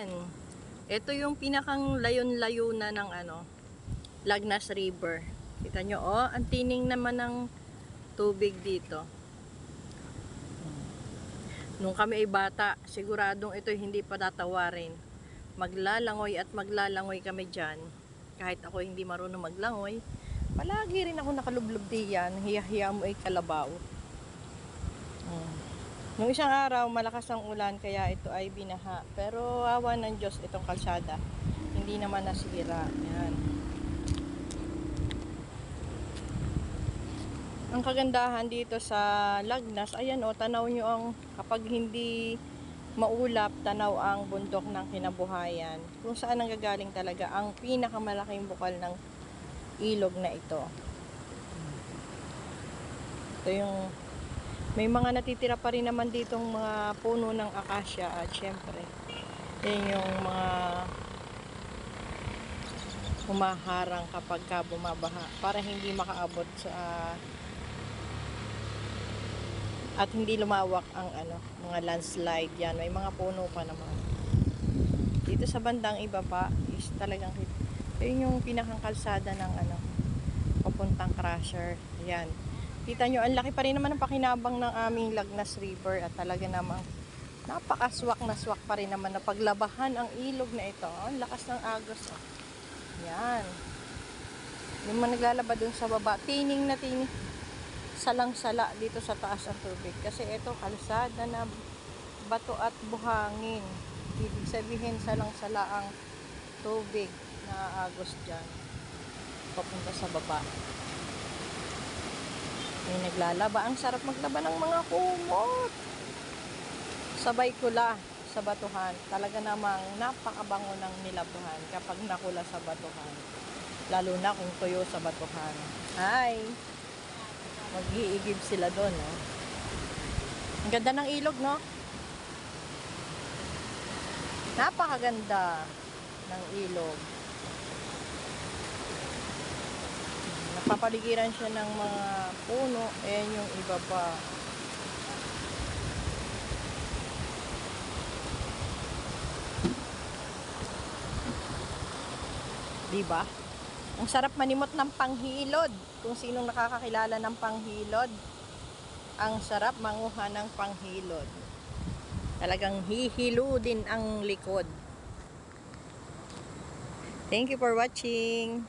Ayan. Ito yung pinakang layon-layo na ng Lagnas River. Kita nyo, oh, ang tining naman ng tubig dito. Nung kami ay bata, siguradong ito hindi pa tatawarin. Maglalangoy at maglalangoy kami dyan. Kahit ako hindi marunong maglangoy, palagi rin ako nakalublob diyan. Hiya-hiya mo ay kalabaw. Nung isang araw, malakas ang ulan, kaya ito ay binaha. Pero awa ng Diyos itong kalsada. Hindi naman nasira. Yan. Ang kagandahan dito sa Lagnas, ayan o, tanaw nyo ang, kapag hindi maulap, tanaw ang bundok ng Kinabuhayan. Kung saan ang gagaling talaga ang pinakamalaking bukal ng ilog na ito. Ito yung, may mga natitira pa rin naman ditong mga puno ng akasya at syempre, yan yung mga humaharang kapag ka bumabaha para hindi makaabot sa at hindi lumawak ang mga landslide. Yan, may mga puno pa naman. Dito sa bandang iba pa is talagang yun yung pinakang kalsada ng papuntang Crusher. Yan. Kita nyo, ang laki pa rin naman ng pakinabang ng aming Lagnas River at talaga namang napakaswak na swak pa rin naman na paglabahan ang ilog na ito. Ang lakas ng agos. Oh. Yan. Yung mga naglalaba dun sa baba, tining na tining. Salang-sala dito sa taas ang tubig. Kasi ito, kalsada na bato at buhangin. Ibig sabihin, salang-sala ang tubig na agos dyan. Papunta sa baba. May naglalaba. Ang sarap maglaba ng mga kumot. Sabay kula sa batuhan. Talaga namang napakabango ng nilabuhan kapag nakula sa batuhan. Lalo na kung tuyo sa batuhan. Hi! Mag-iigib sila doon, no? Ang ganda ng ilog, no? Napakaganda ng ilog. Napapaligiran siya ng mga puno. Ayan yung iba pa. Diba? Ang sarap manimot ng panghilod. Kung sinong nakakakilala ng panghilod, ang sarap manguha ng panghilod. Talagang hihilo din ang likod. Thank you for watching.